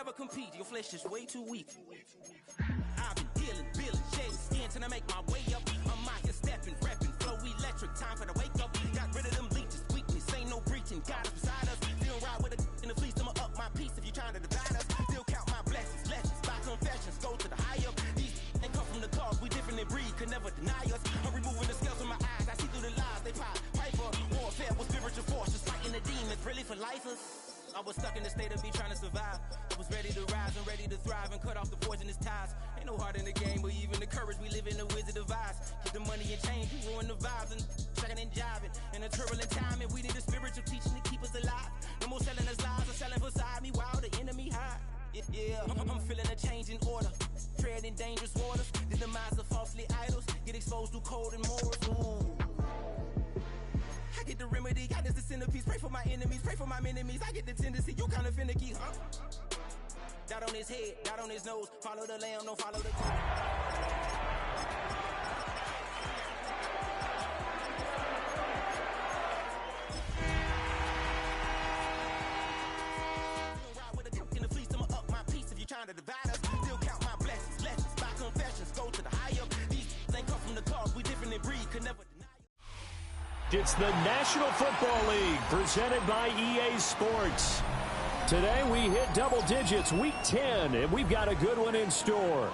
never compete. Your flesh is way too weak. I've been dealing, billing, shedding skin till I make my way up. I'm out here stepping, repping, flow electric. Time for the wake up. Got rid of them leeches, weakness, ain't no breaching. God is beside us. Still ride with a in the fleece. I'ma up my piece if you trying to divide us. Still count my blessings, lessons by confessions. Go to the high up. These ain't come from the cause. We different in breed, could never deny us. I'm removing the scales from my eyes. I see through the lies they pop. Piper, warfare with spiritual force, just fighting the demons. Really for lifers. I was stuck in the state of me trying to survive. I was ready to rise and ready to thrive and cut off the poisonous ties. Ain't no heart in the game, but even the courage we live in the wizard of Oz. Get the money and change, we ruin the vibes and checking and jiving. In a turbulent time, and we need a spiritual teaching to keep us alive. No more selling us lies or selling beside me while the enemy hide. Yeah, I'm feeling a change in order. Treading dangerous waters. The demise of falsely idols. Get exposed through cold and morals. Ooh. I get the remedy, God is the centerpiece. Pray for my enemies, pray for my enemies. I get the tendency, you kinda finicky, huh? Dot on his head, dot on his nose. Follow the lamb, don't follow the code. Trying to divide us, still count my blessings, lessons by confessions, go to the high up. These ain't come from the cause, we different in breed, could never deny. It's the National Football League presented by EA Sports. Today we hit double digits, week 10, and we've got a good one in store,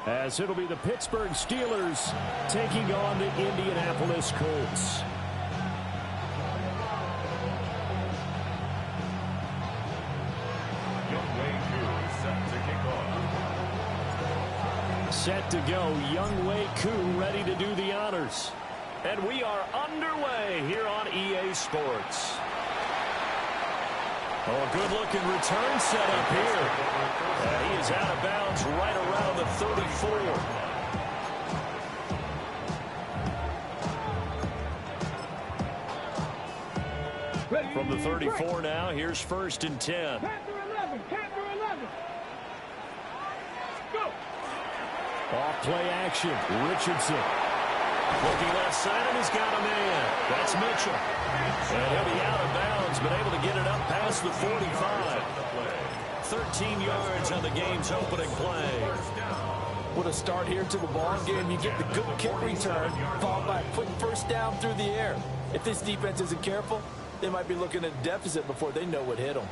as it'll be the Pittsburgh Steelers taking on the Indianapolis Colts. Set to go, Younghoe Koo ready to do the honors. And we are underway here on EA Sports. Oh, good-looking return set up here. He is out of bounds right around the 34. From the 34 now, here's 1st and 10. Off play action, Richardson. Looking left side, and he's got a man. That's Mitchell. And he'll be out of bounds, but able to get it up past the 45. 13 yards on the game's opening play. What a start here to the ball game. You get the good kick return, followed by a quick first down through the air. If this defense isn't careful, they might be looking at a deficit before they know what hit them.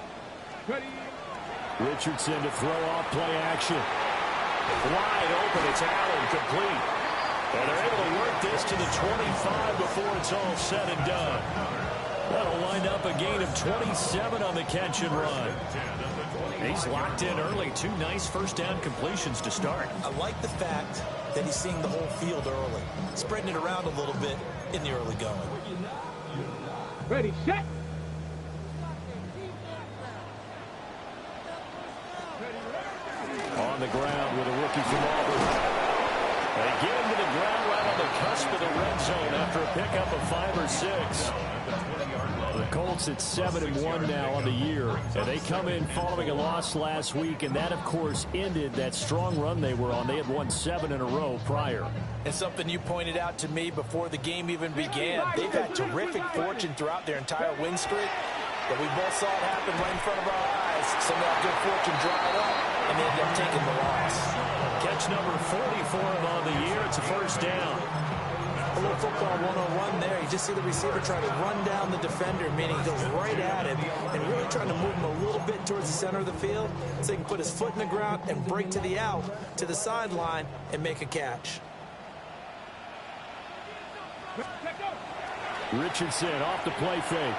Richardson to throw off play action. Wide open, it's Allen, complete. And they're able to work this to the 25 before it's all said and done. That'll wind up a gain of 27 on the catch and run. He's locked in early. 2 nice first down completions to start. I like the fact that he's seeing the whole field early, spreading it around a little bit in the early going. Ready, set. On the ground with a rookie from Auburn. They get him to the ground right on the cusp of the red zone after a pickup of 5 or 6. The Colts at 7-1 now on the year. And they come in following a loss last week, and that, of course, ended that strong run they were on. They had won 7 in a row prior. And something you pointed out to me before the game even began, they've had terrific fortune throughout their entire win streak. But we both saw it happen right in front of our eyes. Some of that good fortune dried up, and they ended up taking the loss. Catch number 44 on the year. It's a first down. A little football 101 there. You just see the receiver try to run down the defender, meaning he goes right at him and really trying to move him a little bit towards the center of the field so he can put his foot in the ground and break to the out, to the sideline, and make a catch. Richardson off the play fake.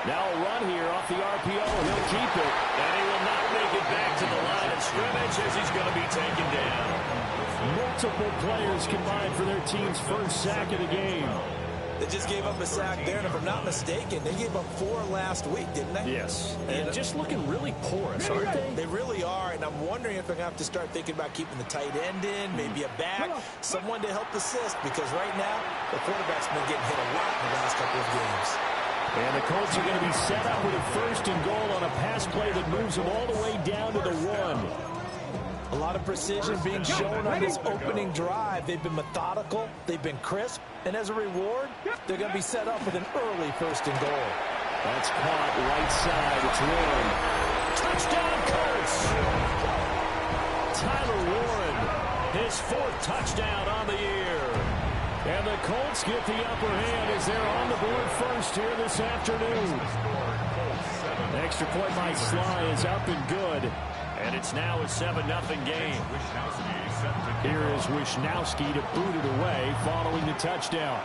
Now a run here off the RPO. He'll keep it. And he will not make it back to the line of scrimmage as he's going to be taken down. Multiple players combined for their team's first sack of the game. They just gave up a sack there, and if I'm not mistaken, they gave up 4 last week, didn't they? Yes. And just looking really porous, aren't they? They really are, and I'm wondering if they're going to have to start thinking about keeping the tight end in, maybe a back, someone to help assist, because right now, the quarterback's been getting hit a lot in the last couple of games. And the Colts are going to be set up with a 1st and goal on a pass play that moves them all the way down to the 1. A lot of precision being shown on this opening drive. They've been methodical, they've been crisp, and as a reward, they're going to be set up with an early 1st and goal. That's caught right side. It's Warren. Touchdown, Colts! Colts. Tyler Warren, his 4th touchdown on the year. And the Colts get the upper hand as they're on the board first here this afternoon. An extra point by Sly is up and good. And it's now a 7-0 game. Here is Wishnowski to boot it away following the touchdown.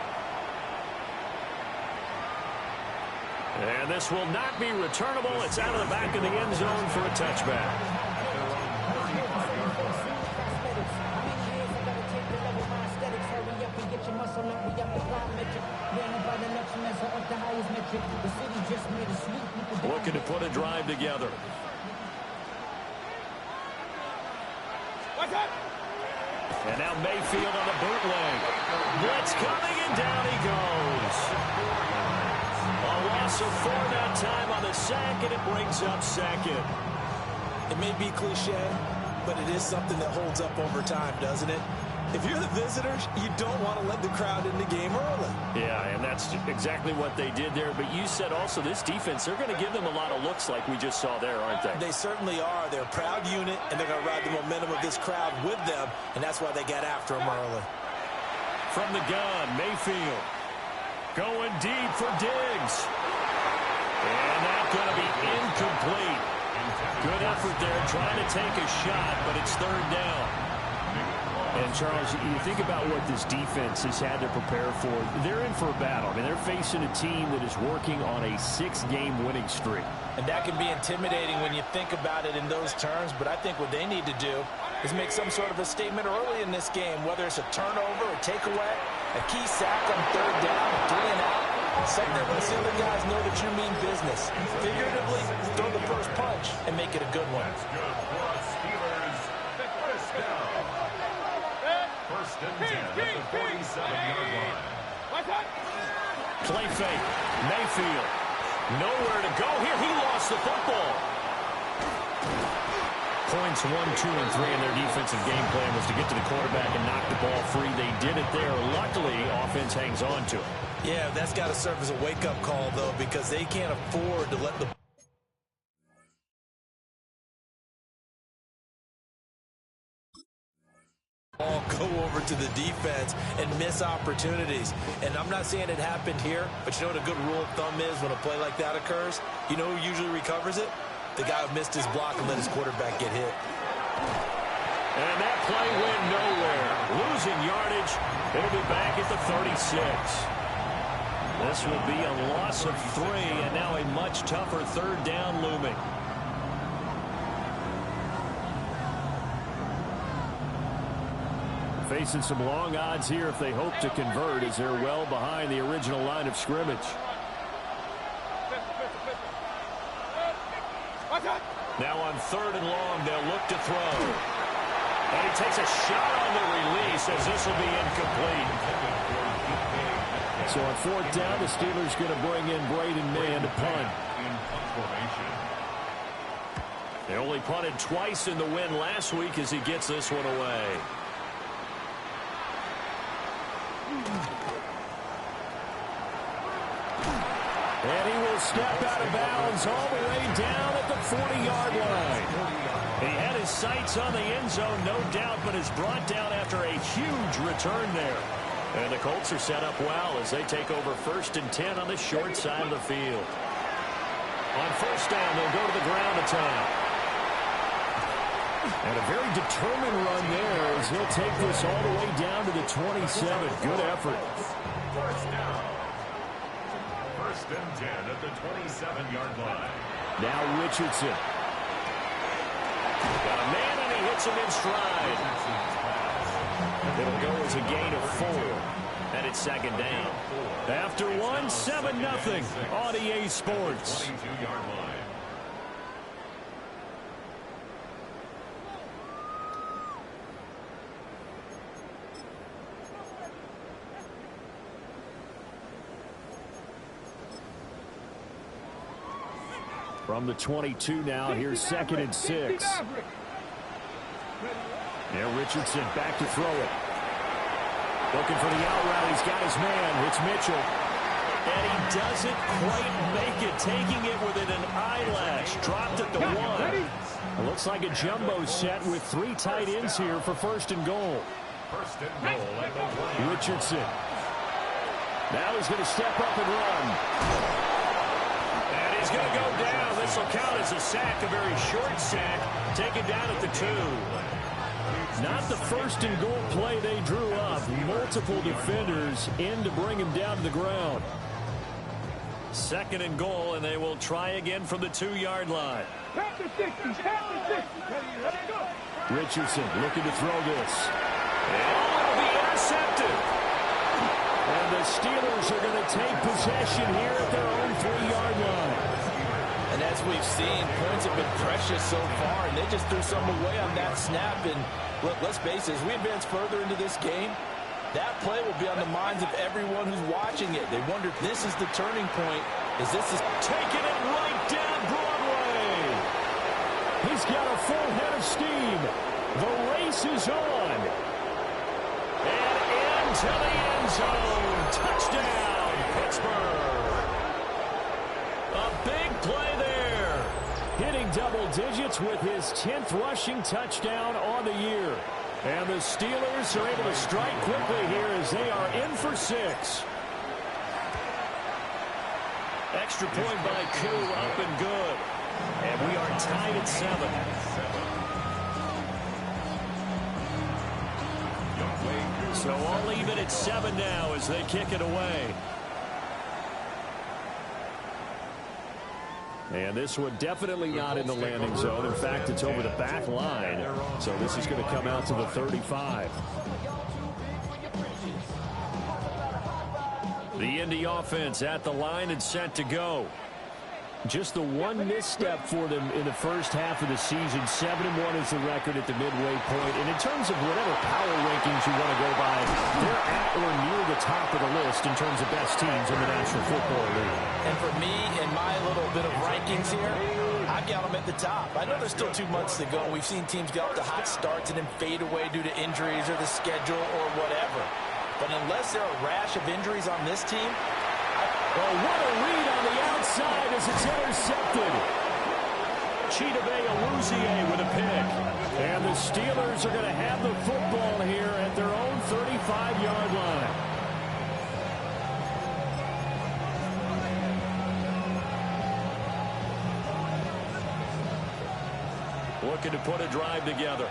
And this will not be returnable. It's out of the back of the end zone for a touchback. Looking to put a drive together. And now Mayfield on the bootleg. Blitz coming, and down he goes. A loss of 4 that time on the sack, and it brings up 2nd. It may be cliche, but it is something that holds up over time, doesn't it? If you're the visitors, you don't want to let the crowd in the game early. Yeah, and that's exactly what they did there. But you said also this defense, they're going to give them a lot of looks like we just saw there, aren't they? They certainly are. They're a proud unit, and they're going to ride the momentum of this crowd with them, and that's why they got after them early. From the gun, Mayfield going deep for Diggs. And that's going to be incomplete. Good effort there trying to take a shot, but it's 3rd down. And, Charles, you think about what this defense has had to prepare for. They're in for a battle. I mean, they're facing a team that is working on a 6-game winning streak. And that can be intimidating when you think about it in those terms, but I think what they need to do is make some sort of a statement early in this game, whether it's a turnover, a takeaway, a key sack on 3rd down, 3 and out. Something that lets the other guys know that you mean business. Figuratively, throw the first punch and make it a good one. First and 10 at the 47-yard line. Play fake. Mayfield. Nowhere to go here. He lost the football. Points 1, 2, and 3 in their defensive game plan was to get to the quarterback and knock the ball free. They did it there. Luckily, offense hangs on to it. Yeah, that's got to serve as a wake-up call, though, because they can't afford to let the ball go over to the defense and miss opportunities. And I'm not saying it happened here, but you know what a good rule of thumb is when a play like that occurs? You know who usually recovers it? The guy who missed his block and let his quarterback get hit. And that play went nowhere. Losing yardage. It'll be back at the 36. This will be a loss of 3, and now a much tougher 3rd down looming. Facing some long odds here if they hope to convert, as they're well behind the original line of scrimmage. Now on 3rd and long, they'll look to throw. And he takes a shot on the release as this will be incomplete. So on 4th down, the Steelers going to bring in Braden Mann to punt. They only punted twice in the win last week as he gets this one away. And he will step out of bounds all the way down at the 40-yard line. He had his sights on the end zone, no doubt, but is brought down after a huge return there. And the Colts are set up well as they take over 1st and 10 on the short side of the field. On 1st down, they'll go to the ground attack. And a very determined run there as he'll take this all the way down to the 27. Good effort. 1st down. 1st and 10 at the 27-yard line. Now Richardson. Got a man and he hits him in stride. It'll go as a gain of 4. And it's 2nd down. After 1, 7-0 on EA Sports. 22-yard line. From the 22 now, here's 2nd and 6. Now Richardson back to throw it. Looking for the out route. He's got his man. It's Mitchell. And he doesn't quite make it, taking it within an eyelash. Dropped at the 1. It looks like a jumbo set with 3 tight ends here for first and goal. First and goal at the 1. Richardson. Now he's going to step up and run. And he's going to go down. This will count as a sack, a very short sack, taken down at the 2. Not the first and goal play they drew up. Multiple defenders in to bring him down to the ground. Second and goal, and they will try again from the 2-yard line. Richardson looking to throw this. And it'll be intercepted. And the Steelers are going to take possession here at their own 3-yard line. And as we've seen, points have been precious so far, and they just threw some away on that snap. And look, let's face it, as we advance further into this game, that play will be on the minds of everyone who's watching it. They wonder if this is the turning point. Is this taking it right down Broadway? He's got a full head of steam. The race is on. And into the end zone. Touchdown, Pittsburgh. A big play there. Hitting double digits with his 10th rushing touchdown on the year. And the Steelers are able to strike quickly here as they are in for 6. Extra point by Koo, up and good. And we are tied at 7. So all even at 7 now as they kick it away. And this one definitely not in the landing zone. In fact, it's over the back line. So this is going to come out to the 35. The Indy offense at the line and set to go. Just the one misstep for them in the first half of the season. 7-1 is the record at the midway point. And in terms of whatever power rankings you want to go by, they're at or near the top of the list in terms of best teams in the National Football League. And for me, in my little bit of rankings here, I've got them at the top. I know there's still 2 months to go. We've seen teams get off to hot starts and then fade away due to injuries or the schedule or whatever. But unless there are a rash of injuries on this team, well, what a read on the outside as it's intercepted. Chidobe Awuzie with a pick. And the Steelers are going to have the football here at their own 35-yard line. Looking to put a drive together.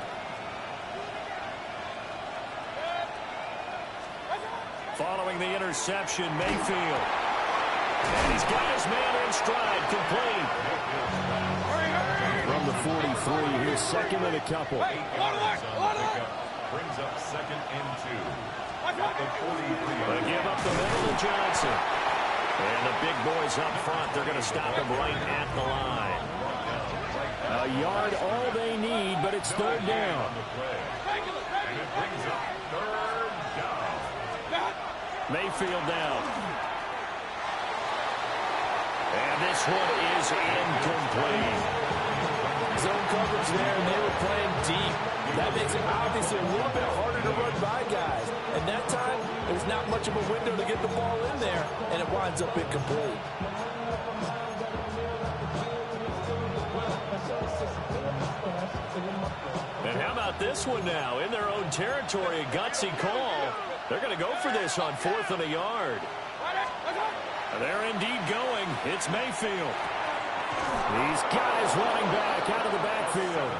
Following the interception, Mayfield. And he's got his man in stride, complete. From the 43, here's second and a couple. Brings up second and 2. At the 43. They give up the middle to Johnson. And the big boys up front, they're going to stop him right at the line. A yard all they need, but it's third down. And it brings up third down. Mayfield down. And this one is incomplete. Zone coverage there, and they were playing deep. That makes it obviously a little bit harder to run by guys. And that time, there's not much of a window to get the ball in there, and it winds up incomplete. And how about this one now? In their own territory, a gutsy call. They're going to go for this on 4th and a yard. They're indeed going. It's Mayfield. These guys running back out of the backfield.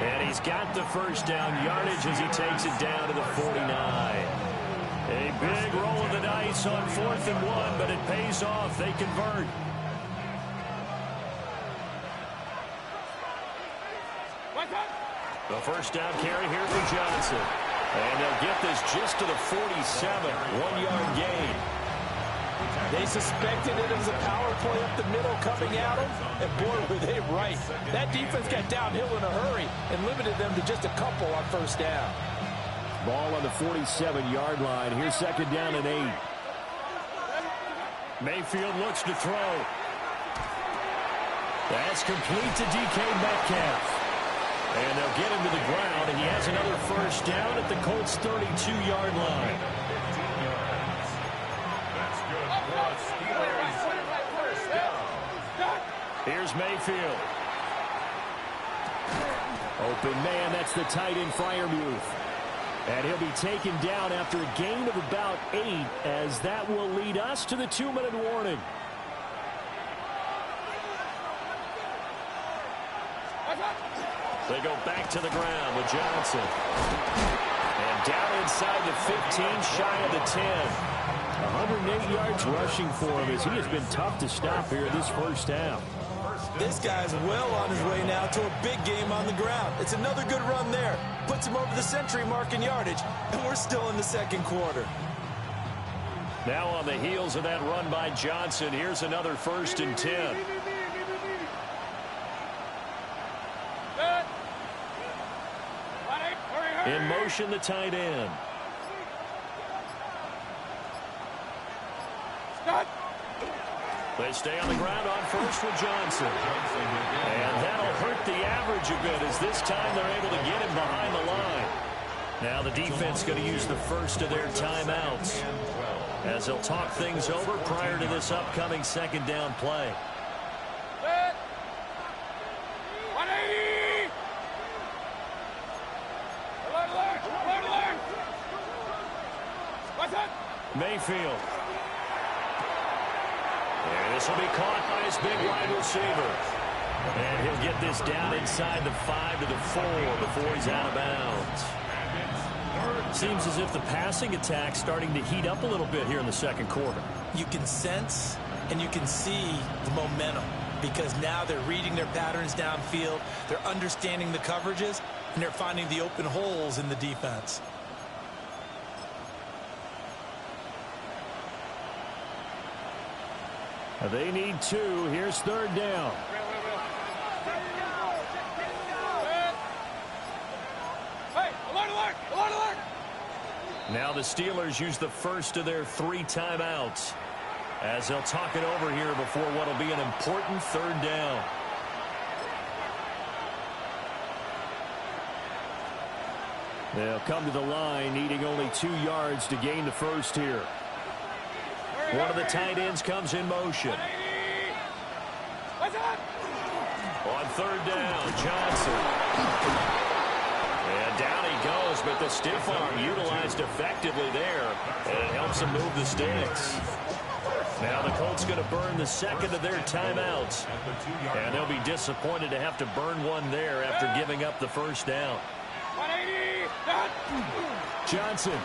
And he's got the first down yardage as he takes it down to the 49. A big roll of the dice on 4th and 1, but it pays off. They convert. The first down carry here for Johnson. And they'll get this just to the 47, 1-yard gain. They suspected it was a power play up the middle coming at them, and boy, were they right. That defense got downhill in a hurry and limited them to just a couple on first down. Ball on the 47-yard line. Here's second down and 8. Mayfield looks to throw. That's complete to DK Metcalf. And they'll get him to the ground, and he has another first down at the Colts' 32-yard line. That's good for a Steelers Mayfield. Open man, that's the tight end Freiermuth. And he'll be taken down after a gain of about 8, as that will lead us to the 2-minute warning. They go back to the ground with Johnson. And down inside the 15, shy of the 10. 108 yards rushing for him, as he has been tough to stop here this first half. This guy's well on his way now to a big game on the ground. It's another good run there. Puts him over the century mark in yardage, and we're still in the second quarter. Now on the heels of that run by Johnson, here's another 1st and 10. In motion, the tight end. They stay on the ground on first with Johnson. And that'll hurt the average a bit, as this time they're able to get him behind the line. Now the defense going to use the first of their timeouts, as they'll talk things over prior to this upcoming 2nd down play. Mayfield. And this will be caught by his big wide receiver. And he'll get this down inside the 5 to the 4 before he's out of bounds. Seems as if the passing attack's starting to heat up a little bit here in the second quarter. You can sense and you can see the momentum, because now they're reading their patterns downfield, they're understanding the coverages, and they're finding the open holes in the defense. They need 2. Here's 3rd down. Now the Steelers use the first of their 3 timeouts, as they'll talk it over here before what will be an important 3rd down. They'll come to the line needing only 2 yards to gain the first here. One of the tight ends comes in motion. On 3rd down, Johnson. And down he goes, but the stiff arm utilized effectively there, and it helps him move the sticks. Now the Colts going to burn the 2nd of their timeouts, and they'll be disappointed to have to burn one there after giving up the 1st down. Johnson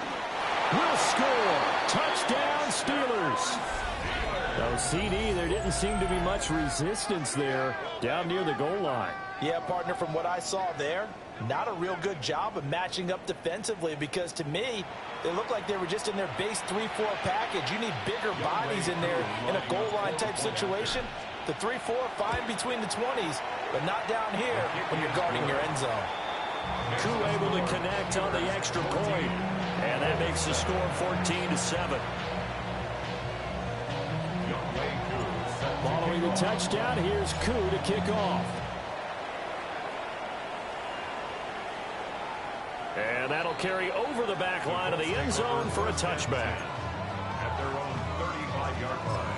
will score. Touchdown, Steelers. No CD, there didn't seem to be much resistance there down near the goal line. Yeah, partner, from what I saw there, not a real good job of matching up defensively, because to me, they look like they were just in their base 3-4 package. You need bigger bodies in there in a goal line type situation. The 3-4 fine between the 20s, but not down here when you're guarding your end zone. Koo able to connect on the extra point, and that makes the score 14-7. Following the touchdown, here's Koo to kick off. And that'll carry over the back line of the end zone for a touchback. At their own 35-yard line.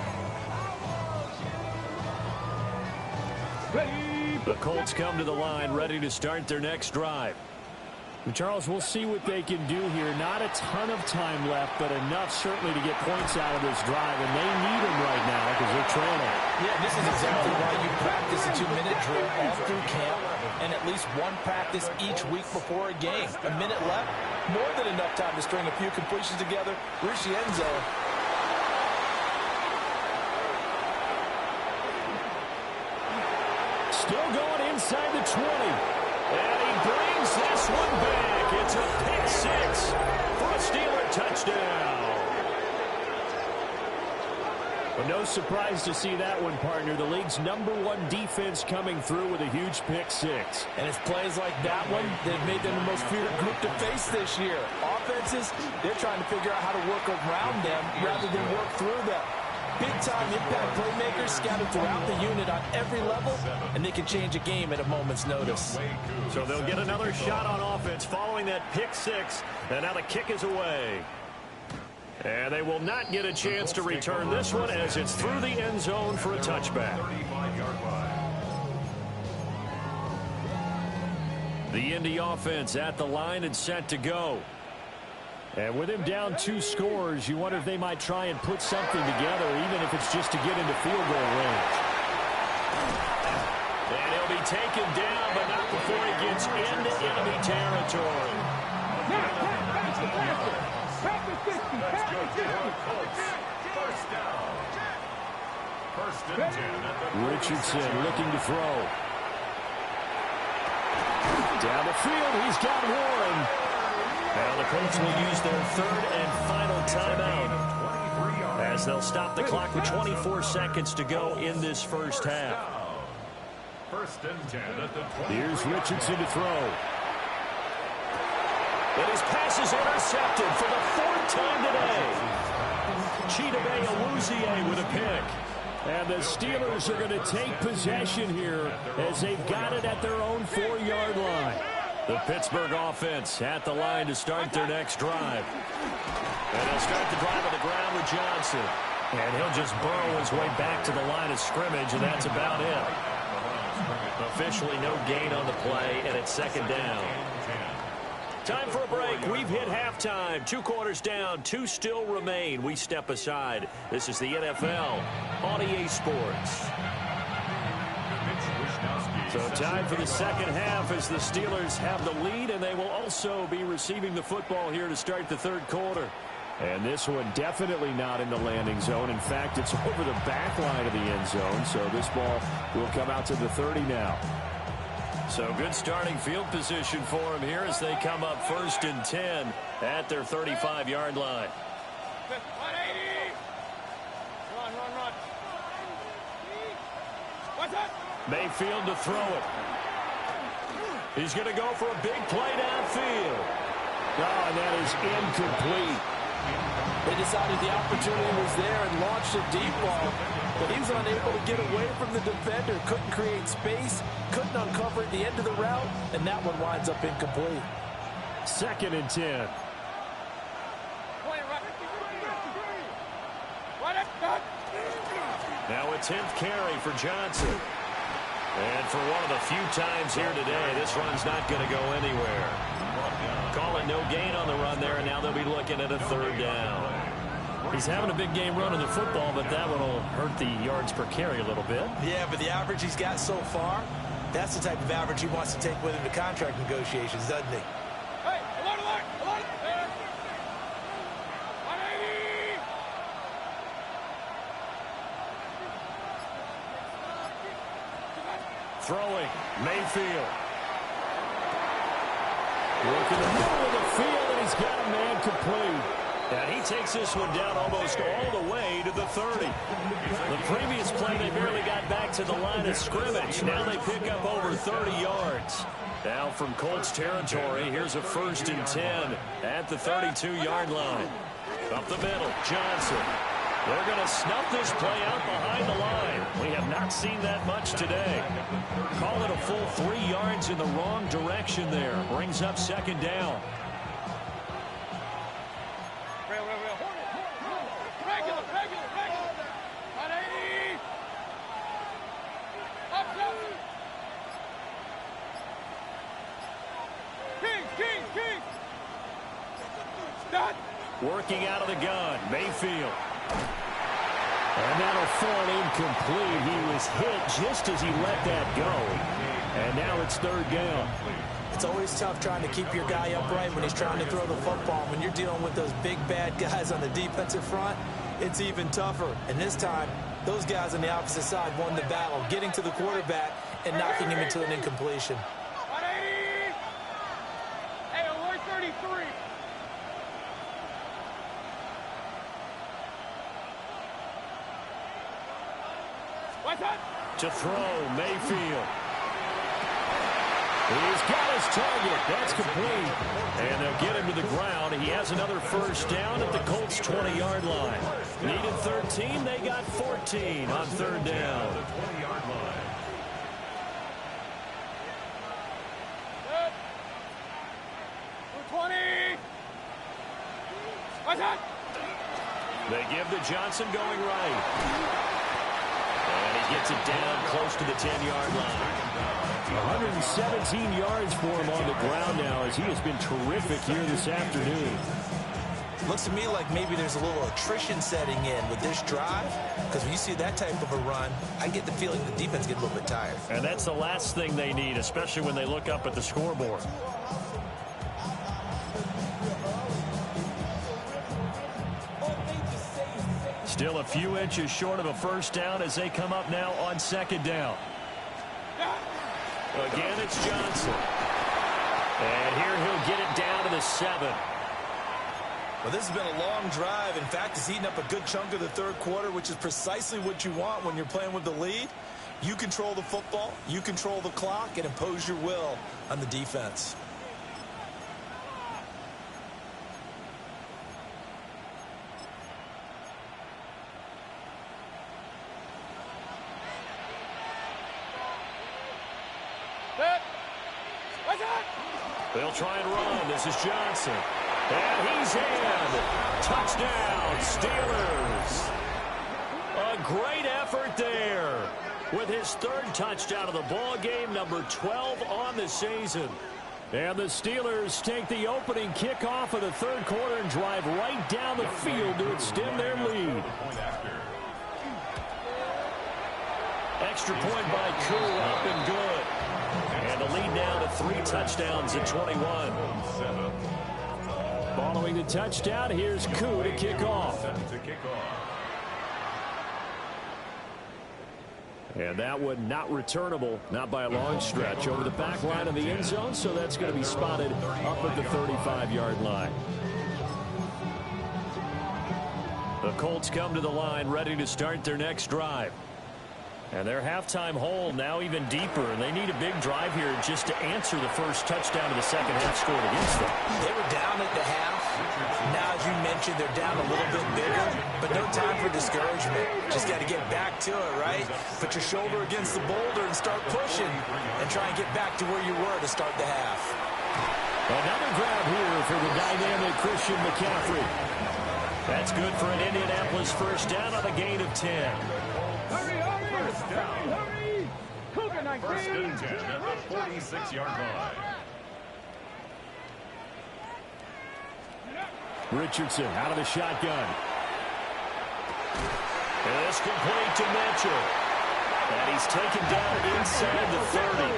The Colts come to the line ready to start their next drive. And Charles, we'll see what they can do here. Not a ton of time left, but enough certainly to get points out of this drive, and they need them right now because they're trailing. Yeah, this is exactly why you practice a 2-minute drill all through camp, and at least one practice each week before a game. A minute left, more than enough time to string a few completions together, reach the end zone. Still going inside the 20. And he brings this one back. It's a pick 6 for a Steeler touchdown. But no surprise to see that one, partner. The league's #1 defense coming through with a huge pick 6. And it's plays like that one that made them the most feared group to face this year. Offenses, they're trying to figure out how to work around them rather than work through them. Big-time impact playmakers scattered throughout the unit on every level, and they can change a game at a moment's notice. So they'll get another shot on offense following that pick 6, and now the kick is away. And they will not get a chance to return this one as it's through the end zone for a touchback. The Indy offense at the line and set to go. And with him down 2 scores, you wonder if they might try and put something together, even if it's just to get into field goal range. And he'll be taken down, but not before he gets into enemy territory. First and 10. Richardson looking to throw. Down the field, he's got Warren. Now the Colts will use their 3rd and final timeout as they'll stop the clock with 24 seconds to go in this first half. First and 10 at the 20. Here's Richardson to throw. And his pass is intercepted for the 4th time today. Chidobe Awuzie with a pick. And the Steelers are going to take possession here as they've got it at their own 4-yard line. The Pittsburgh offense at the line to start their next drive. And they'll start the drive on the ground with Johnson. And he'll just burrow his way back to the line of scrimmage, and that's about it. Officially no gain on the play, and it's 2nd down. Time for a break. We've hit halftime. 2 quarters down. 2 still remain. We step aside. This is the NFL on EA Sports. So time for the second half as the Steelers have the lead, and they will also be receiving the football here to start the 3rd quarter. And this one definitely not in the landing zone. In fact, it's over the back line of the end zone, so this ball will come out to the 30 now. So good starting field position for them here as they come up 1st and 10 at their 35-yard line. 180. Run. What's up? Mayfield to throw it. He's going to go for a big play downfield. Oh, and that is incomplete. They decided the opportunity was there and launched a deep ball, but he was unable to get away from the defender, couldn't create space, couldn't uncover at the end of the route, and that one winds up incomplete. 2nd and 10. Now a 10th carry for Johnson. And for one of the few times here today, this run's not going to go anywhere. Calling no gain on the run there, and now they'll be looking at a 3rd down. He's having a big game running the football, but that one will hurt the yards per carry a little bit. Yeah, but the average he's got so far, that's the type of average he wants to take with him to contract negotiations, doesn't he? Hey, alert. 180. Throwing, Mayfield. Working the middle of the field, and he's got a man complete. And he takes this one down almost all the way to the 30. The previous play, they barely got back to the line of scrimmage. Now they pick up over 30 yards. Now from Colts territory, here's a 1st and 10 at the 32-yard line. Up the middle, Johnson. They're going to snuff this play out behind the line. We have not seen that much today. Call it a full 3 yards in the wrong direction there. Brings up 2nd down. Regular. 180. Up. King. Done. Working out of the gun, Mayfield. And that'll fall incomplete. He was hit just as he let that go. And now it's 3rd down. It's always tough trying to keep your guy upright when he's trying to throw the football. When you're dealing with those big, bad guys on the defensive front, it's even tougher. And this time, those guys on the opposite side won the battle, getting to the quarterback and knocking him into an incompletion. 180. Hey, alert 33. What's up? To throw, Mayfield. He's got his target. That's complete. And they'll get him to the ground. He has another 1st down at the Colts' 20-yard line. Needed 13. They got 14 on 3rd down. Good. 20. What's up? They give to Johnson going right. And he gets gets it down close to the 10-yard line. 117 yards for him on the ground now as he has been terrific here this afternoon. Looks to me like maybe there's a little attrition setting in with this drive, because when you see that type of a run, I get the feeling the defense gets a little bit tired. And that's the last thing they need, especially when they look up at the scoreboard. Still a few inches short of a first down as they come up now on second down. Again, it's Johnson. And here he'll get it down to the 7. Well, this has been a long drive. In fact, it's eaten up a good chunk of the third quarter, which is precisely what you want when you're playing with the lead. You control the football, you control the clock, and impose your will on the defense. They'll try and run. This is Johnson. And he's in. Touchdown, Steelers. A great effort there with his third touchdown of the ball game, number 12 on the season. And the Steelers take the opening kickoff of the third quarter and drive right down the field to extend their lead. Extra point by Koo, up and good. And the lead now to 3 touchdowns at 21. Following the touchdown, here's Koo to kick off. And that one not returnable, not by a long stretch, over the back line of the end zone, so that's going to be spotted up at the 35-yard line. The Colts come to the line ready to start their next drive. And their halftime hole now even deeper, and they need a big drive here just to answer the first touchdown of the second half scored against them. They were down at the half. Now, as you mentioned, they're down a little bit bigger, but no time for discouragement. Just got to get back to it, right? Put your shoulder against the boulder and start pushing, and try and get back to where you were to start the half. Another grab here for the dynamic Christian McCaffrey. That's good for an Indianapolis first down on a gain of 10. Hurry, hurry! Hurry! Cougar 19! First and 10 at the 46-yard line. Richardson out of the shotgun. And it's complete to Mitchell. And he's taken down inside the 30.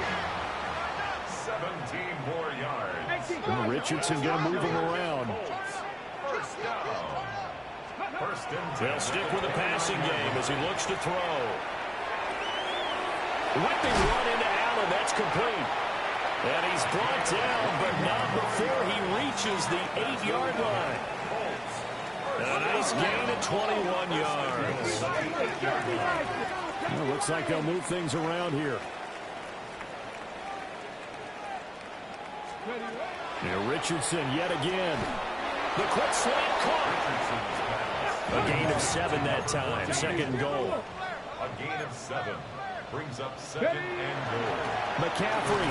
17 more yards. And Richardson going to move him around. First down. First and 10. They'll stick with the passing game as he looks to throw. Whipping run into Allen. That's complete. And he's brought down, but not before he reaches the 8-yard line. And a nice gain of 21 yards. Well, looks like they'll move things around here. Now Richardson yet again. The quick slant caught. A gain of 7 that time. Second and goal. A gain of 7. Brings up second and goal. McCaffrey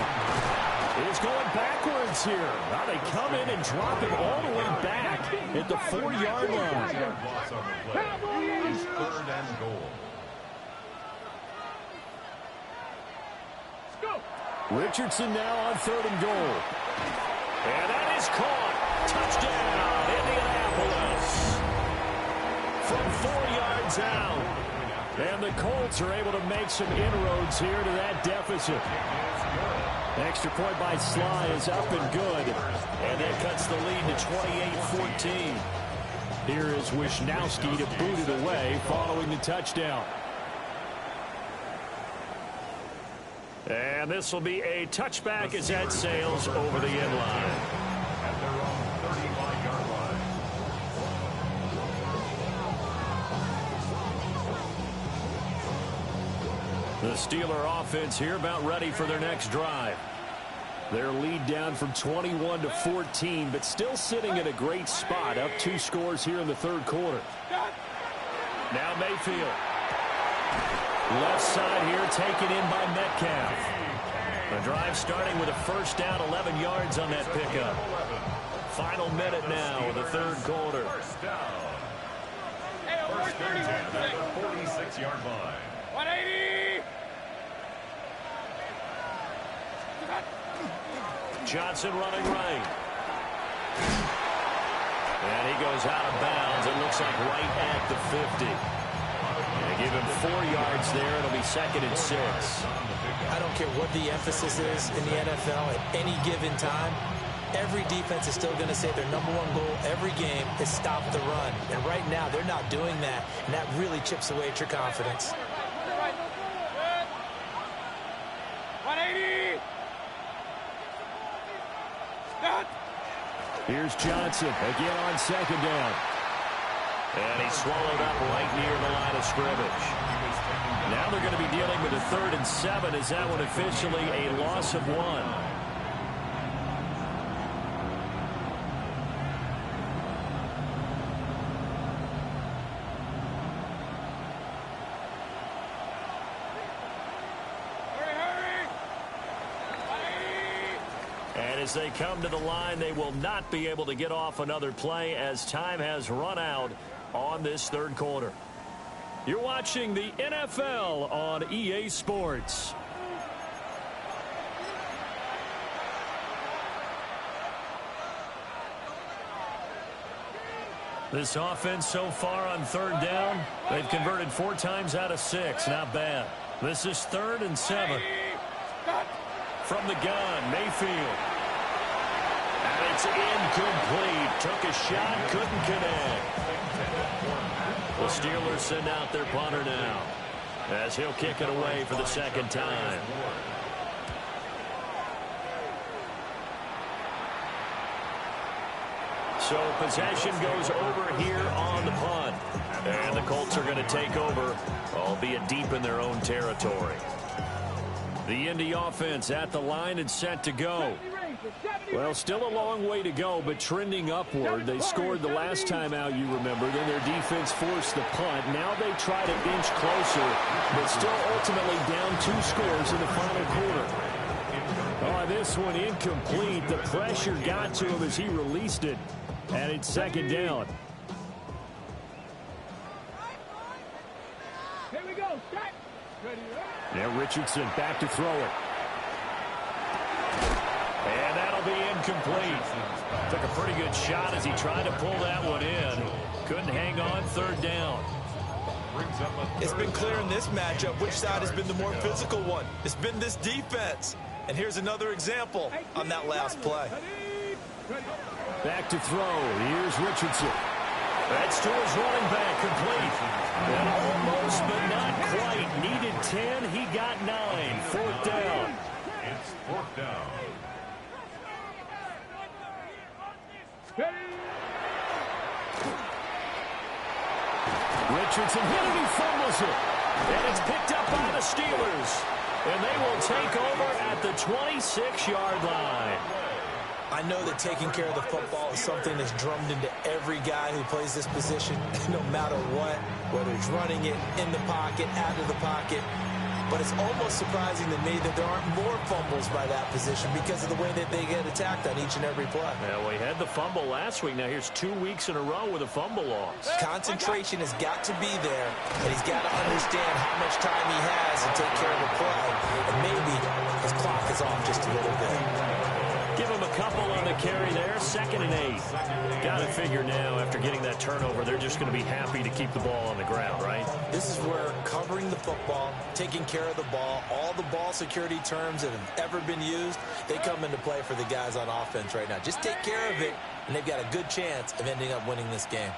is going backwards here. Now they come in and drop it all the way back at the 4-yard line. Loss on the play. It's third and goal. Richardson now on third and goal. And that is caught. Touchdown, Indianapolis. From 4 yards out. And the Colts are able to make some inroads here to that deficit. Extra point by Sly is up and good. And that cuts the lead to 28-14. Here is Wisnowski to boot it away following the touchdown. And this will be a touchback as that sails over the end line. At their own 35-yard line. The Steeler offense here about ready for their next drive. Their lead down from 21 to 14, but still sitting at a great spot, up 2 scores here in the third quarter. Now Mayfield. Left side here taken in by Metcalf. The drive starting with a first down, 11 yards on that pickup. Final minute now of the third quarter. First down. First and 10 at the 46-yard line. 180! Johnson running right. And he goes out of bounds. It looks like right at the 50. They give him 4 yards there. It'll be 2nd and 6. I don't care what the emphasis is in the NFL at any given time. Every defense is still going to say their #1 goal every game is stop the run. And right now, they're not doing that, and that really chips away at your confidence. 180. Stop. Here's Johnson again on 2nd down. And he's swallowed up right near the line of scrimmage. Now they're going to be dealing with a 3rd and 7. Is that one officially a loss of 1? And as they come to the line, they will not be able to get off another play as time has run out on this 3rd quarter. You're watching the NFL on EA Sports. This offense so far on 3rd down, they've converted 4 times out of 6. Not bad. This is 3rd and 7. From the gun, Mayfield. And it's incomplete. Took a shot, couldn't connect. The Steelers send out their punter now, as he'll kick it away for the 2nd time. So possession goes over here on the punt. And the Colts are going to take over, albeit deep in their own territory. The Indy offense at the line and set to go. Well, still a long way to go, but trending upward. They scored the last time out, you remember. Then their defense forced the punt. Now they try to inch closer, but still ultimately down 2 scores in the final quarter. Oh, this one incomplete. The pressure got to him as he released it. And it's 2nd down. Here we go. Set. Ready. Now Richardson back to throw it. And that'll be incomplete. Took a pretty good shot as he tried to pull that one in. Couldn't hang on 3rd down. It's been clear in this matchup which side has been the more physical one. It's been this defense. And here's another example on that last play. Back to throw. Here's Richardson. That's to his running back, complete. And almost, but not quite. Needed 10. He got 9. 4th down. It's 4th down. Richardson hit it, he fumbles it. And it's picked up by the Steelers. And they will take over at the 26-yard line. I know that taking care of the football is something that's drummed into every guy who plays this position, no matter what, whether he's running it in the pocket, out of the pocket. But it's almost surprising to me that there aren't more fumbles by that position because of the way that they get attacked on each and every play. Well, we had the fumble last week. Now here's 2 weeks in a row with a fumble loss. Concentration has got to be there, and he's got to understand how much time he has to take care of the play. And maybe his clock is off just a little bit. Give him a couple on the carry there. 2nd and 8. Got to figure now, after getting that turnover, they're just going to be happy to keep the ball on the ground, right? This is where covering the football, taking care of the ball, all the ball security terms that have ever been used, they come into play for the guys on offense right now. Just take care of it, and they've got a good chance of ending up winning this game.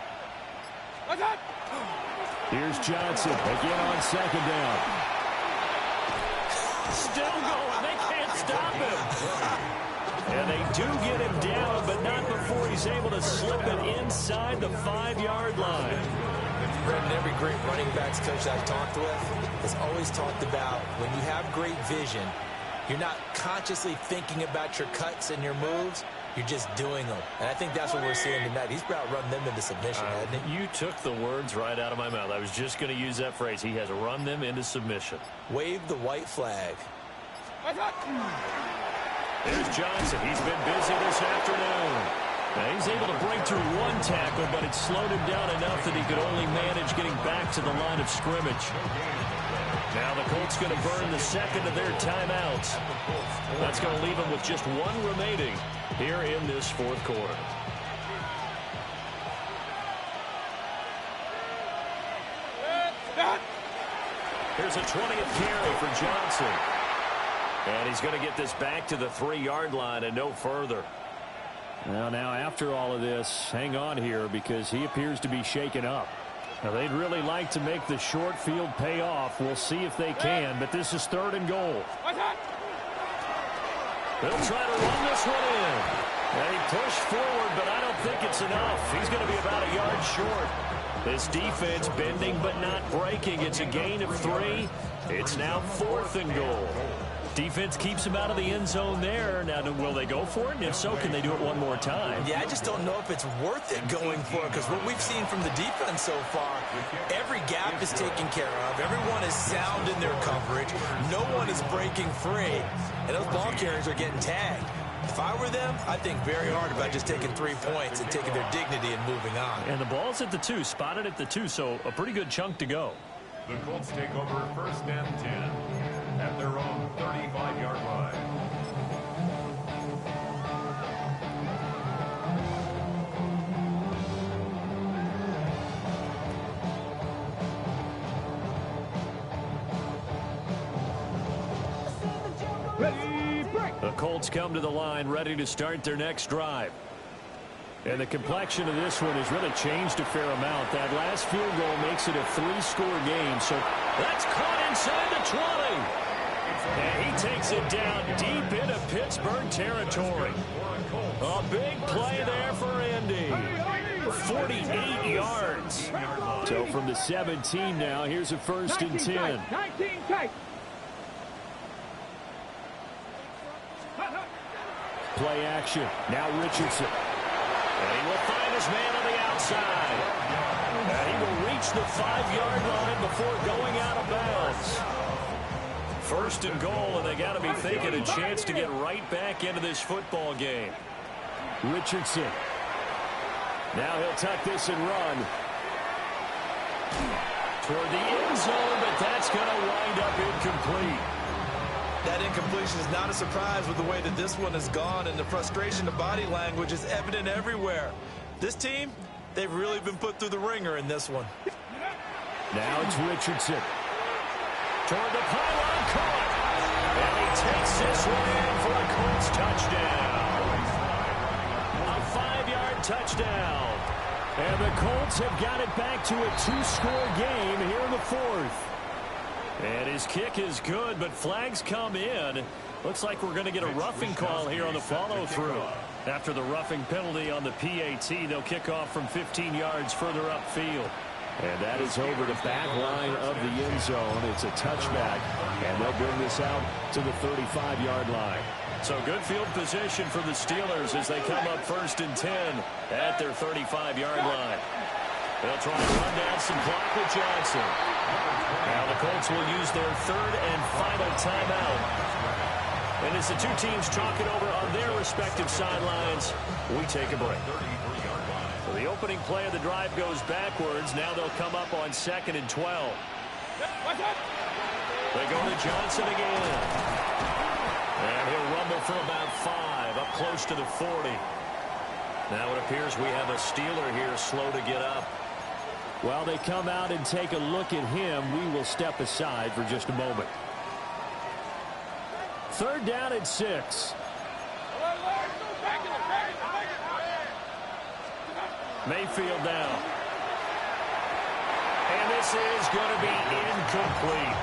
Here's Johnson again on 2nd down. Still going. They can't stop him. And they do get him down, but not before he's able to slip it inside the 5-yard line. Brendan, every great running backs coach I've talked with has always talked about when you have great vision, you're not consciously thinking about your cuts and your moves. You're just doing them. And I think that's what we're seeing tonight. He's about run them into submission, hasn't he? You took the words right out of my mouth. I was just going to use that phrase. He has run them into submission. Wave the white flag. There's Johnson. He's been busy this afternoon. He's able to break through one tackle, but it slowed him down enough that he could only manage getting back to the line of scrimmage. Now the Colts going to burn the second of their timeouts. That's going to leave them with just one remaining here in this fourth quarter. Here's a 20th carry for Johnson. And he's going to get this back to the 3-yard line and no further. Well, now after all of this, hang on here because he appears to be shaken up. Now, they'd really like to make the short field pay off. We'll see if they can, but this is 3rd and goal. They'll try to run this one in. And he pushed forward, but I don't think it's enough. He's going to be about a yard short. This defense bending but not breaking. It's a gain of 3. It's now 4th and goal. Defense keeps him out of the end zone there. Now, will they go for it? And if so, can they do it one more time? Yeah, I just don't know if it's worth it going for it because what we've seen from the defense so far, every gap is taken care of. Everyone is sound in their coverage. No one is breaking free. And those ball carriers are getting tagged. If I were them, I'd think very hard about just taking 3 points and taking their dignity and moving on. And the ball's at the 2, spotted at the 2, so a pretty good chunk to go. The Colts take over 1st and 10 at their own 35-yard line. The Colts come to the line ready to start their next drive. And the complexion of this one has really changed a fair amount. That last field goal makes it a 3-score game. So that's caught inside the 20. And he takes it down deep into Pittsburgh territory. A big play there for Indy. 48 yards. So from the 17 now, here's a 1st and 10. 19 tight. Play action. Now Richardson. And he will find his man on the outside. And he will reach the 5-yard line before going out of bounds. 1st and goal, and they got to be thinking a chance to get right back into this football game. Richardson. Now he'll tuck this and run. Toward the end zone, but that's going to wind up incomplete. That incompletion is not a surprise with the way that this one has gone, and the frustration of body language is evident everywhere. This team, they've really been put through the ringer in this one. Now it's Richardson. Toward the pylon, caught. And he takes this one in for a Colts touchdown. A 5-yard touchdown. And the Colts have got it back to a 2-score game here in the 4th. And his kick is good, but flags come in. Looks like we're going to get a roughing call here on the follow-through. After the roughing penalty on the PAT, they'll kick off from 15 yards further upfield. And that is over the back line of the end zone. It's a touchback, and they'll bring this out to the 35-yard line. So good field position for the Steelers as they come up 1st and 10 at their 35-yard line. They'll try to run down some clock with Johnson. Now the Colts will use their 3rd and final timeout. And as the two teams talk it over on their respective sidelines, we take a break. So the opening play of the drive goes backwards. Now they'll come up on 2nd and 12. They go to Johnson again. And he'll rumble for about 5, up close to the 40. Now it appears we have a Steeler here slow to get up. While they come out and take a look at him, we will step aside for just a moment. 3rd down and 6. Mayfield down. And this is going to be incomplete.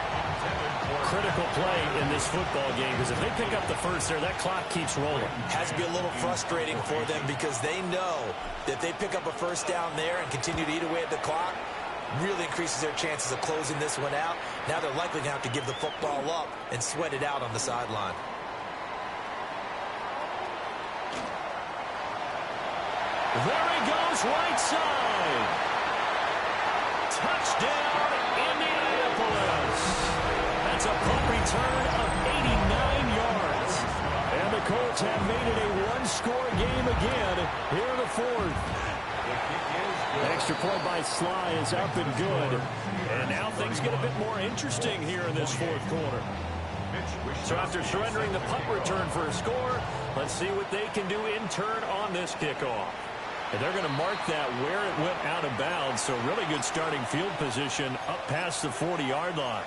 Critical play in this football game because if they pick up the first there, that clock keeps rolling. Has to be a little frustrating for them because they know that they pick up a 1st down there and continue to eat away at the clock, really increases their chances of closing this one out. Now they're likely going to have to give the football up and sweat it out on the sideline. There he goes, right side. Touchdown, Indianapolis. That's a punt return of 89 yards. And the Colts have made it a one-score game again here in the fourth. Extra point by Sly is up and good. And now things get a bit more interesting here in this fourth quarter. So after surrendering the punt return for a score, let's see what they can do in turn on this kickoff. And they're going to mark that where it went out of bounds. So really good starting field position up past the 40-yard line.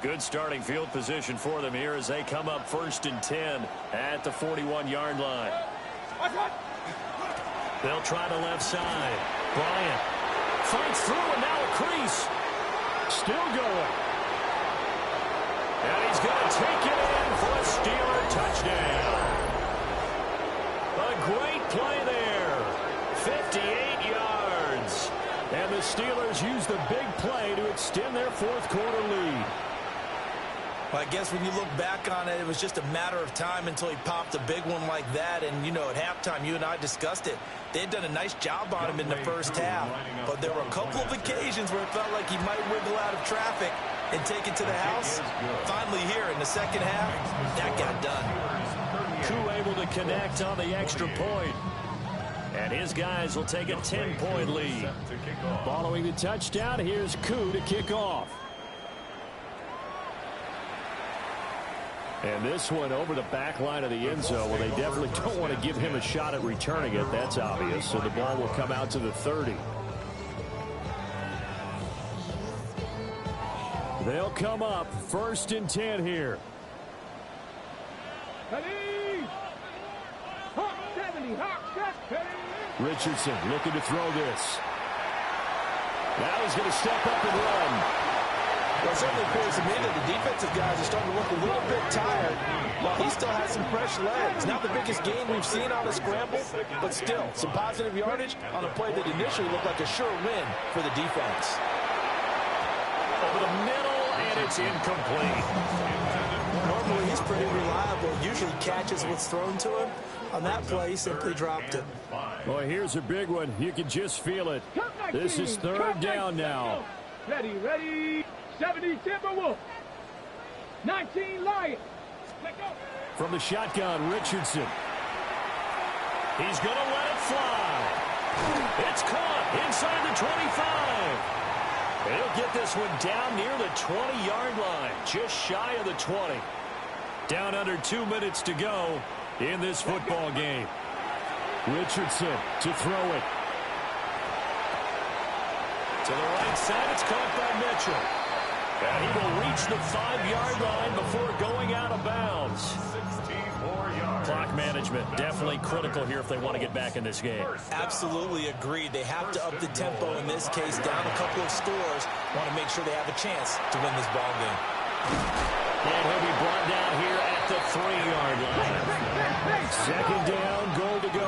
Good starting field position for them here as they come up 1st and 10 at the 41-yard line. They'll try the left side. Bryant fights through and now a crease. Still going. And he's going to take it in for a Steeler touchdown. A great play there. 58 yards. And the Steelers use the big play to extend their fourth quarter lead. Well, I guess when you look back on it, it was just a matter of time until he popped a big one like that. And, you know, at halftime, you and I discussed it. They had done a nice job on him in the first half. But there were a couple of occasions where it felt like he might wiggle out of traffic and take it to the house. Finally here in the second half, that got done. Koo able to connect on the extra point. And his guys will take a 10-point lead. Following the touchdown, here's Koo to kick off. And this one over the back line of the end zone. Well, they definitely don't want to give him a shot at returning it. That's obvious. So the ball will come out to the 30. They'll come up 1st and 10 here. Richardson looking to throw this. Now he's going to step up and run. Well, it certainly appears to me that the defensive guys are starting to look a little bit tired while he still has some fresh legs. Not the biggest gain we've seen on a scramble, but still some positive yardage on a play that initially looked like a sure win for the defense. Over the middle, and it's incomplete. Normally, he's pretty reliable. Usually catches what's thrown to him. On that play, he simply dropped it. Well, here's a big one. You can just feel it. This is 3rd down now. Ready. 70 Timberwolves. 19 Lions. From the shotgun, Richardson. He's going to let it fly. It's caught inside the 25. He'll get this one down near the 20-yard line, just shy of the 20. Down under 2 minutes to go in this football game. Richardson to throw it. To the right side, it's caught by Mitchell. And he will reach the 5-yard line before going out of bounds. 64 yards. Clock management definitely critical here if they want to get back in this game. Absolutely agreed. They have to up the tempo in this case, down a couple of scores. Want to make sure they have a chance to win this ball game. And he'll be brought down here at the 3-yard line. 2nd down, goal to go.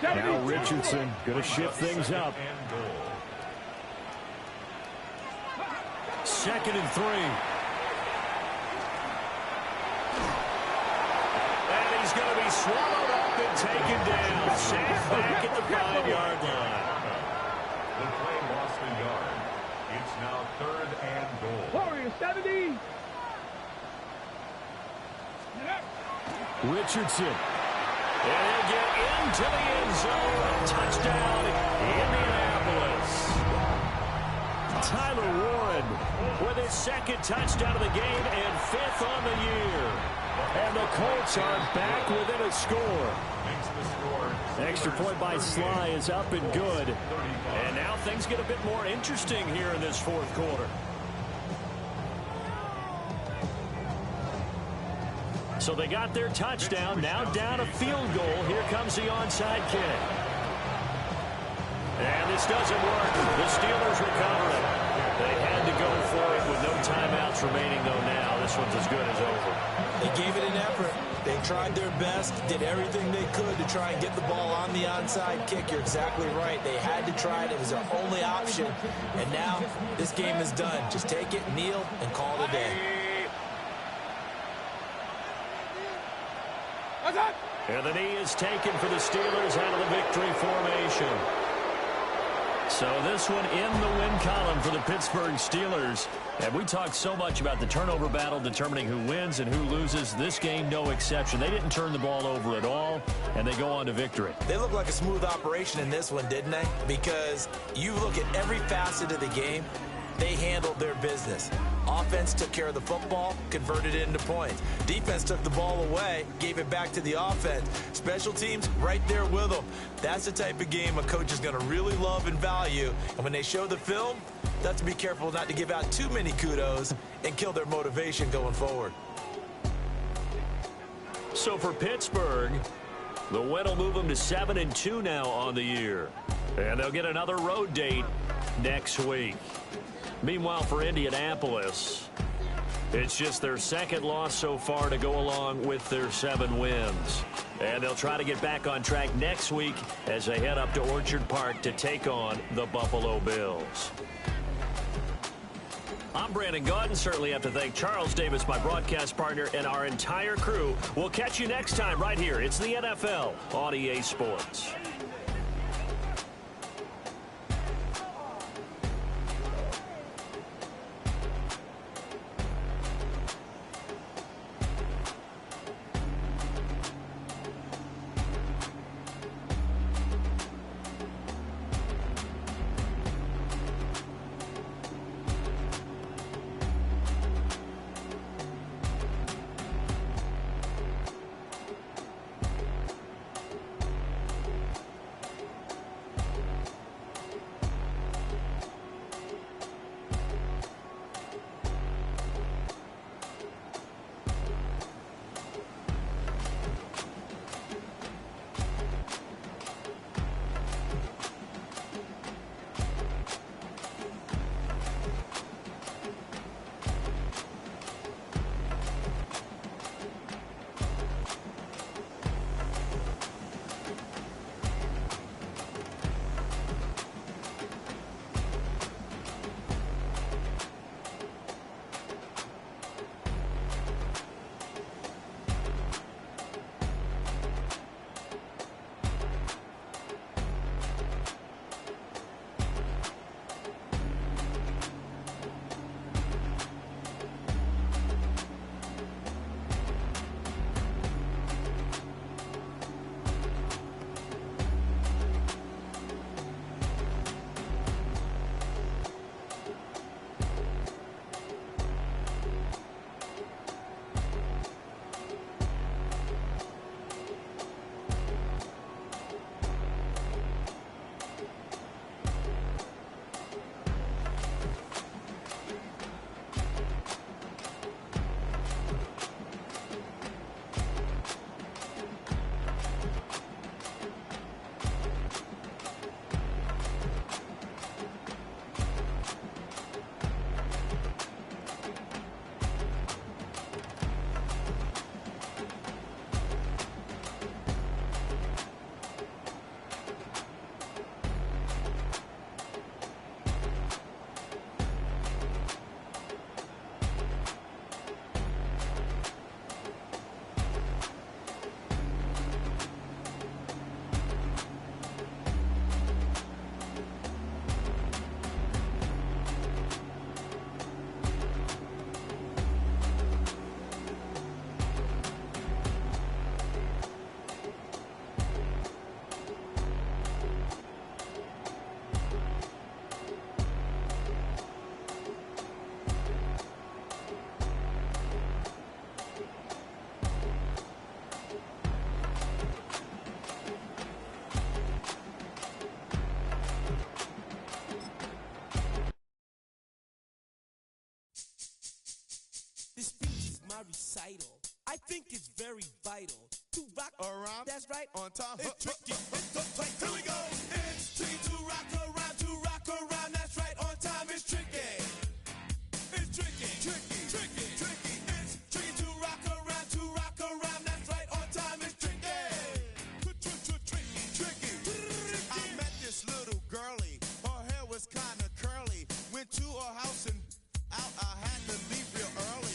Now Richardson going to shift things up. 2nd and 3. And he's going to be swallowed up and taken down. Sacked back at the 5-yard line. The play lost a yard. It's now 3rd and goal. Warriors 70. Richardson. And he'll get into the end zone. Touchdown, Indianapolis. Tyler Warren with his 2nd touchdown of the game and 5th on the year. And the Colts are back within a score. Extra point by Sly is up and good. And now things get a bit more interesting here in this fourth quarter. So they got their touchdown, now down a field goal. Here comes the onside kick. And this doesn't work. The Steelers recover it. They had to go for it with no timeouts remaining, though, now. This one's as good as over. They gave it an effort. They tried their best, did everything they could to try and get the ball on the onside kick. You're exactly right. They had to try it. It was their only option. And now this game is done. Just take it, kneel, and call it a day. And the knee is taken for the Steelers out of the victory formation. So this one in the win column for the Pittsburgh Steelers. And we talked so much about the turnover battle determining who wins and who loses. This game, no exception. They didn't turn the ball over at all, and they go on to victory. They look like a smooth operation in this one, didn't they? Because you look at every facet of the game, they handled their business. Offense took care of the football, converted it into points. Defense took the ball away, gave it back to the offense. Special teams, right there with them. That's the type of game a coach is going to really love and value. And when they show the film, they have to be careful not to give out too many kudos and kill their motivation going forward. So for Pittsburgh, the win will move them to 7-2 now on the year. And they'll get another road date next week. Meanwhile, for Indianapolis, it's just their second loss so far to go along with their 7 wins. And they'll try to get back on track next week as they head up to Orchard Park to take on the Buffalo Bills. I'm Brandon Gaudin. Certainly have to thank Charles Davis, my broadcast partner, and our entire crew. We'll catch you next time right here. It's the NFL on EA Sports. Recital. I think it's very vital to rock around. That's right. On time. It's tricky. Here we go. It's tricky to rock around. That's right. On time. It's tricky. It's tricky. Tricky. It's tricky to rock around. That's right. On time. It's tricky. Tricky. I met this little girlie. Her hair was kind of curly. Went to her house and out. I had to leave real early.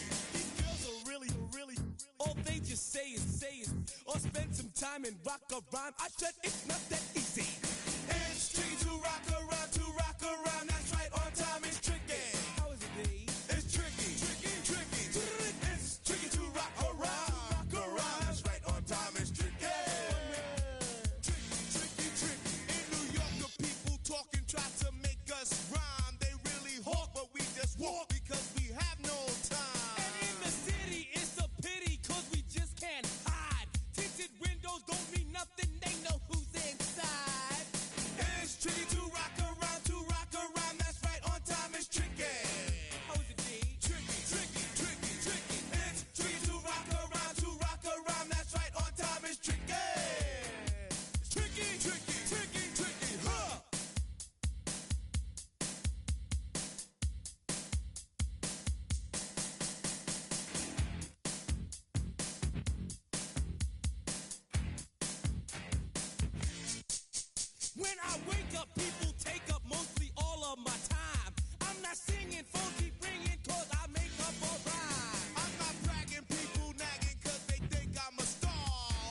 All they just say is, or spend some time and rock a rhyme. I said it's not that easy. It's tricky to rock around. makeup people take up mostly all of my time. I'm not singing, phone keep ringing, cause I make up a rhyme. I'm not bragging, people nagging, cause they think I'm a star.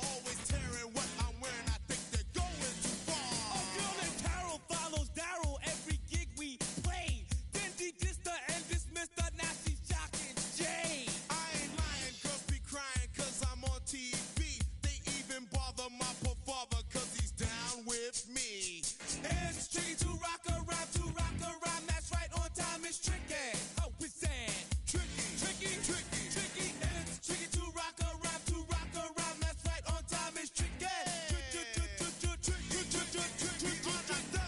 Always tearing what I'm wearing, I think they're going too far. A girl named Carol follows Daryl every gig we play. Then de-dissed her and dismissed her, now she's jocking Jay. I ain't lying, girls be crying, cause I'm on TV. They even bother my poor father, cause he's down with me. It's tricky to rock a rhyme, that's right, on time is tricky. How is that? Tricky. It's tricky to rock a rhyme, that's right, on time is tricky.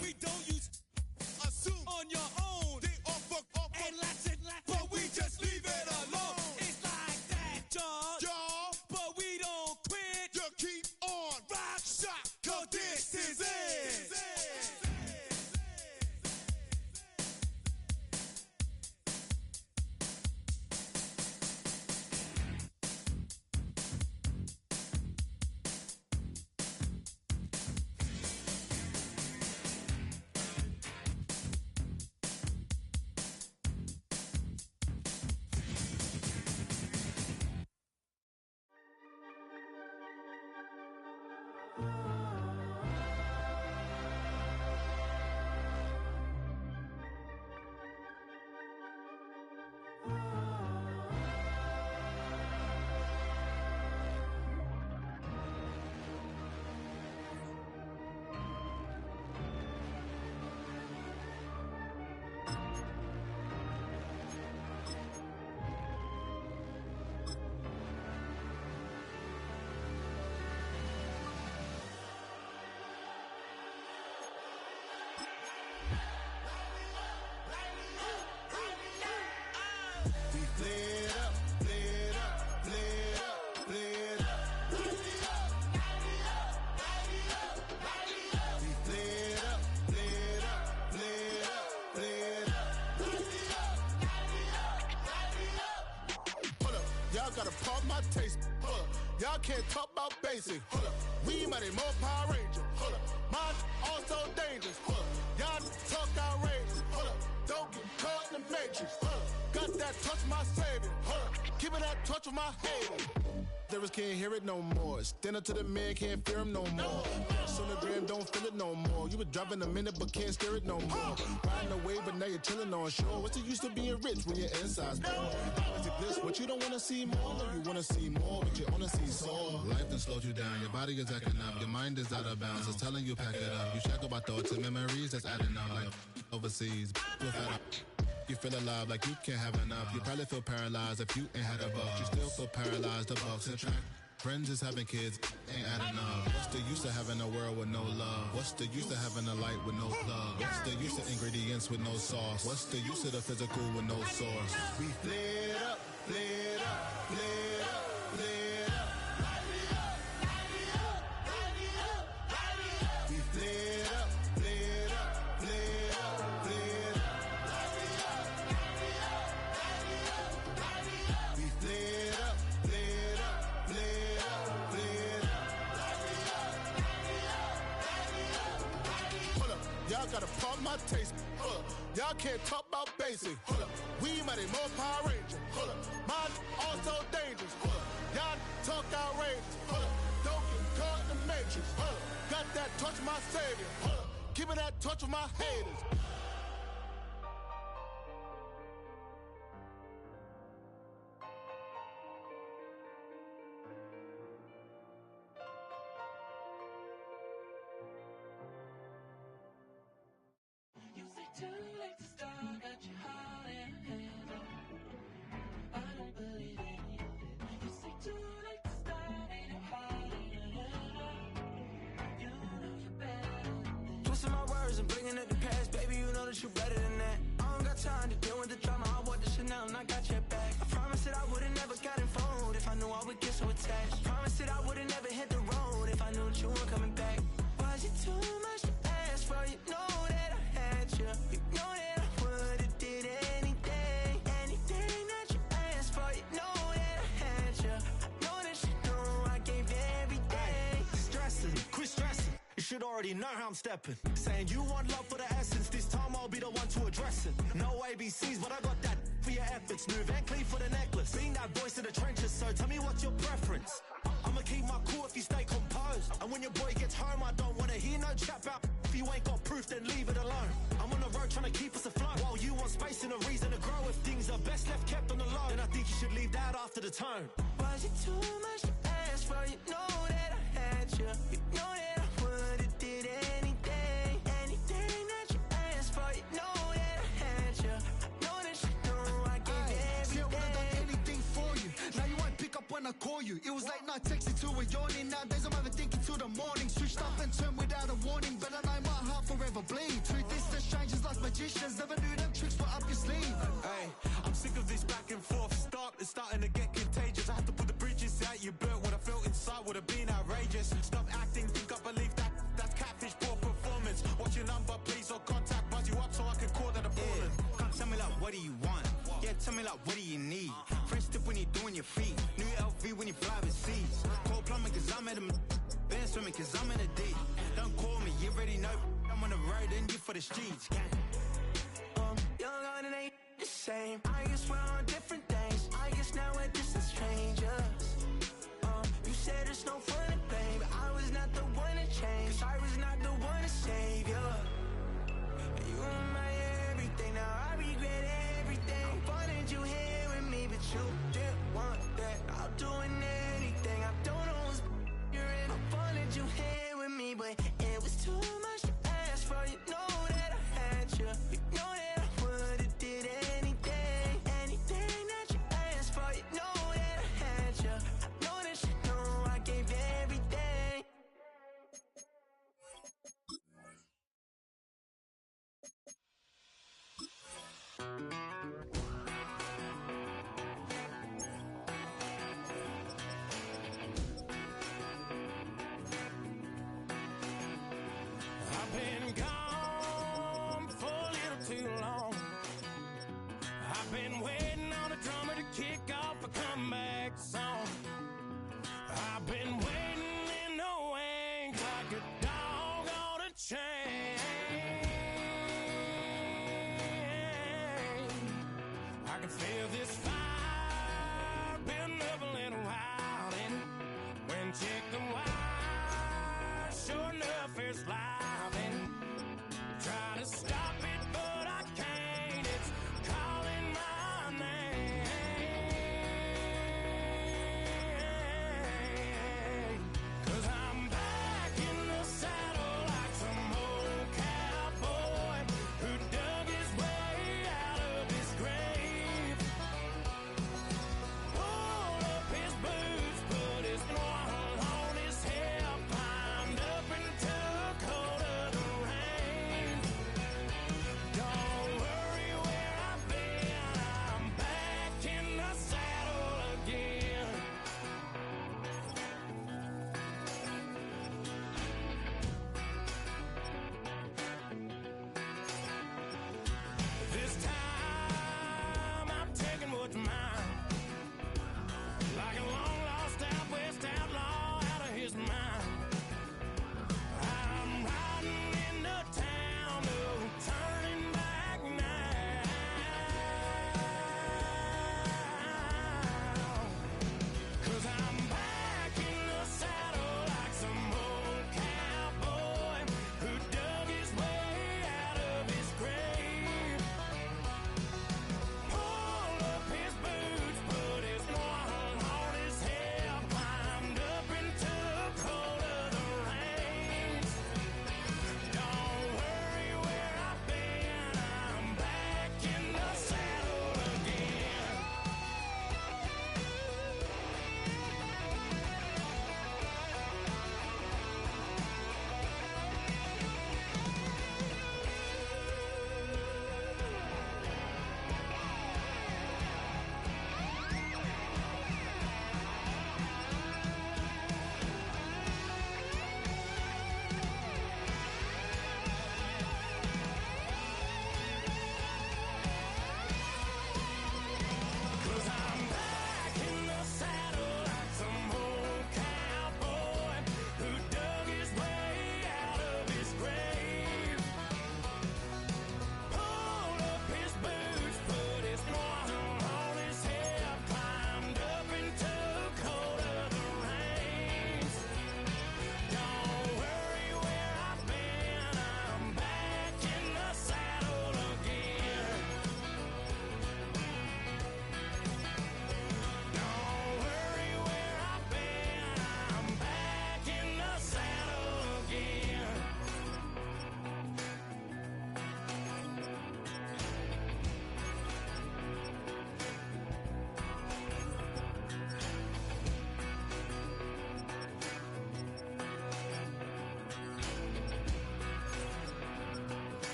We don't use assume on your own. They all fuck up and lots, but we just leave it alone. It's like that, y'all, but we don't quit. You keep on rock shot, cause this is it. Y'all gotta pump my taste. Y'all can't talk about basic. We mighty more Power Ranger. Mine also dangerous. Y'all talk outrageous. Don't get caught in the matrix. Got that touch my savior. Give me that touch with my haters. Devils can't hear it no more. Stand up to the man, can't fear him no more. Sonogram don't feel it no more. You been driving a minute but can't steer it no more. Riding away but now you're chilling on shore. What's the use of being rich when your inside's poor? Is it bliss? What you don't wanna see more? No, you wanna see more, but you wanna see sore. Life done slowed you down. Your body is acting up. Your mind is out of bounds. It's telling you pack it up. You shackle by thoughts and memories that's adding up. Like overseas, with that. You feel alive like you can't have enough. You probably feel paralyzed if you ain't had a buck. You still feel paralyzed, the bucks and track. Friends is having kids, ain't adding up. What's the use of having a world with no love? What's the use of having a light with no plug? What's the use of ingredients with no sauce? What's the use of the physical with no source? We flared up, flared up, flared up, flared up. Light me up, light me up, light me up, light me up. We flared up, flared up, flared up, flared up. Light me up, light me up, light me up, light me up. We flared up, flared up, flared up, flared up. Light me up, light me up, light me up, light me up. Hold up, y'all gotta pump my taste. Hold up, y'all can't talk about basic. Hold up, we mighty more Power Ranger. Hold up, mine also dangerous. Hold up, y'all talk outrageous. Hold up, don't get caught in the matrix. Hold up, got that touch of my savior. Hold up, give me that touch of my haters. You say too late to start, got your heart in hand. I don't believe any of it. You say too late to start, ain't your heart in hand. You know you're better than this. Twisting my words and bringing up the past, baby, you know that you're better than that. I don't got time to deal with the drama, I bought the Chanel and I got your back. I promised that I would've never got involved if I knew I would get so attached. I promised that I would've never hit the road if I knew that you weren't coming back. Was it too much to ask for? You know that I had you. You know that I would've did anything, anything that you asked for. You know that I had you. I know that you know I gave everything. Stressing, quit stressing. It's should already know how I'm stepping. Saying you want love for the essence, this time I'll be the one to address it. No ABCs, but I got that for your efforts. New Van Cleef for the necklace. Being that voice in the trenches, so tell me what's your preference. I'ma keep my cool if you stay composed. And when your boy gets home, I don't wanna hear no chat about. If you ain't got proof, then leave it alone. I'm on the road trying to keep us afloat. While you want space and a reason to grow. If things are best left kept on the low, then I think you should leave that after the tone. Was it too much to ask for? You know that I had you. You know that I would've did anything. Anything that you asked for. You know that I had you. I know that you know I gave you everything. See, I would've done anything for you. Now you won't pick up when I call you. It was late night texting to a yawning. Nowadays I'm overthinking till the morning. Switched up and turned without a warning. But I know my heart forever bleed. Truth is the strangers like magicians. Never knew them tricks were up your sleeve. Hey, I'm sick of this back and forth. It's starting to get contagious. I had to put the bridges out you built. What I felt inside would have been outrageous. Stop acting, think I believe that. That's catfish, poor performance. What's your number, please, or contact. Buzz you up so I can call that a ballin'. Come tell me like, what do you want? Yeah, tell me like, what do you need? French tip when you're doing your feet. New LV when you fly overseas. Cold plumbing cause I'm at a... Been swimming cause I'm in a deep. Don't call me, you already know. I'm on the road and you for the streets. Young on and ain't the same. I guess we're on different things. I guess now we're distant strangers. You said it's no fun to blame, but I was not the one to change. 'Cause I was not the one to save you. You were my everything. Now I regret everything. I wanted you here with me, but you didn't want that. I'm doing anything. I don't know what's you're in. I wanted you here with me, but it was too much to ask for. You know that I had you. You know that I would've did anything. Anything that you asked for. You know that I had you. I know that you know I gave you everything. I've been gone for a little too long. I've been waiting on a drummer to kick off a comeback song. I've been waiting in the wings like a dog on a chain. I can feel this fire building up a little while, and when chicken wire, sure enough, it's live, and try to stop it.